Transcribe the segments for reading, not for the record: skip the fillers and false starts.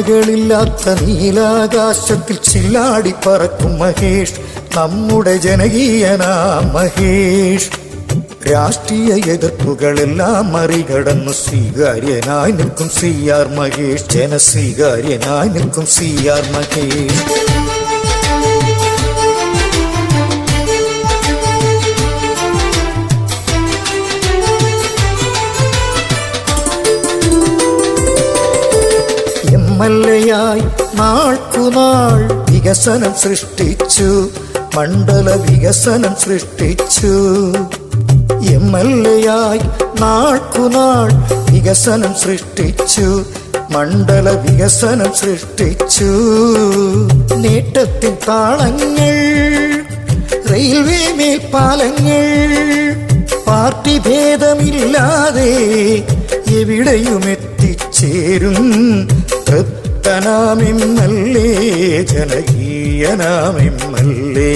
സീമകളില്ലാത്ത നീലാകാശത്തിൽ ചില്ലാടി പറക്കും മഹേഷ്, നമ്മുടെ ജനകീയനാം മഹേഷ്. രാഷ്ട്രീയ എതിർപ്പുകളെല്ലാം മറികടന്നു സ്വീകാര്യനായി നിൽക്കും CR മഹേഷ്, ജനസ്വീകാര്യനായി നിൽക്കും CR മഹേഷ്. MLA-യായി നാൾക്കുനാൾ വികസനം സൃഷ്ടിച്ചു, മണ്ഡല വികസനം സൃഷ്ടിച്ചു. MLA-യായി നാൾക്കുനാൾ വികസനം സൃഷ്ടിച്ചു, മണ്ഡല വികസനം സൃഷ്ടിച്ചു. നേട്ടത്തിൻ താളങ്ങൾ, റെയിൽവേ മേൽപ്പാലങ്ങൾ, പാർട്ടി ഭേദമില്ലാതെ എവിടെയും എത്തിച്ചേരും തൃപ്തനാം MLA, ജനകീയനാം MLA.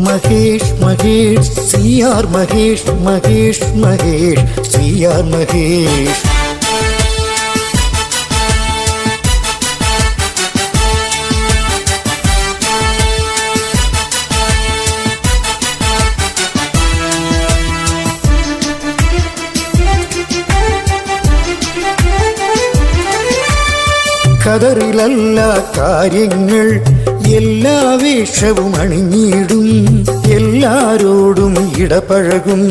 Mahesh Mahesh CR Mahesh, Mahesh Mahesh CR Mahesh. കതറിലല്ല കാര്യങ്ങൾ, എല്ലാ വേഷവും അണിഞ്ഞിടും, എല്ലാരോടും ഇടപഴകും,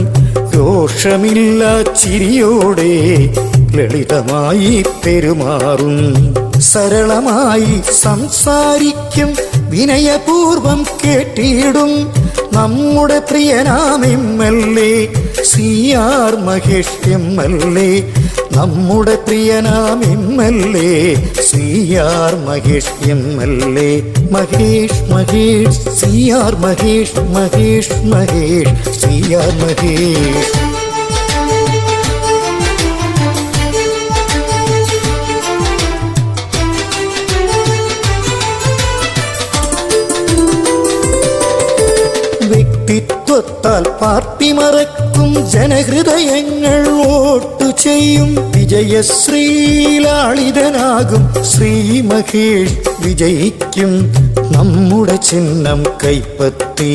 രോഷമില്ല ചിരിയോടെ ലളിതമായി പെരുമാറും, സരളമായി സംസാരിക്കും, വിനയപൂർവം കേട്ടിടും. നമ്മുടെ പ്രിയനാം MLA CR മഹേഷ് MLA, നമ്മുടെ പ്രിയനാം MLA CR Mahesh MLA. Mahesh Mahesh CR Mahesh, Mahesh Mahesh CR Mahesh. വ്യക്തിത്വത്താൽ പാർട്ടി മറക്കും, ജനഹൃദയങ്ങൾ വോട്ടു ചെയ്യും, വിജയശ്രീലാളിതനാകും ശ്രീ മഹേഷ് വിജയിക്കും. നമ്മുടെ ചിഹ്നം കൈപ്പത്തി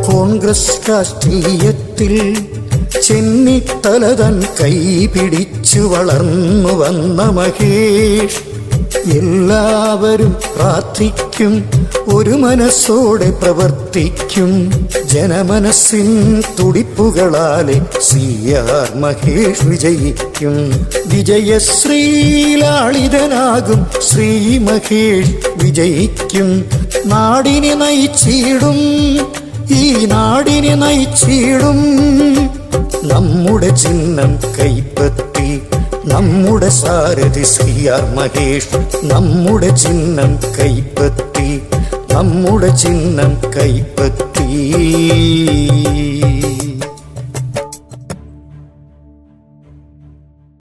കോൺഗ്രസ് രാഷ്ട്രീയത്തിൽ ചെന്നിത്തലതൻ കൈ പിടിച്ചു വളർന്നു വന്ന മഹേഷ്. എല്ലാവരും പ്രാർത്ഥിക്കും, ഒരു മനസ്സോടെ പ്രവർത്തിക്കും, ജനമനസ്സിൻ തുടിപ്പുകളാലെ CR മഹേഷ് വിജയിക്കും. വിജയശ്രീലാളിതനാകും ശ്രീ മഹേഷ് വിജയിക്കും. നാടിനെ നയിച്ചിടും, ഈ നാടിനെ നയിച്ചിടും. നമ്മുടെ ചിഹ്നം കൈപ്പത്തി, നമ്മുടെ സാരഥി CR മഹേഷ്, നമ്മുടെ ചിഹ്നം കൈപ്പത്തി, നമ്മുടെ ചിഹ്നം കൈപ്പത്തി.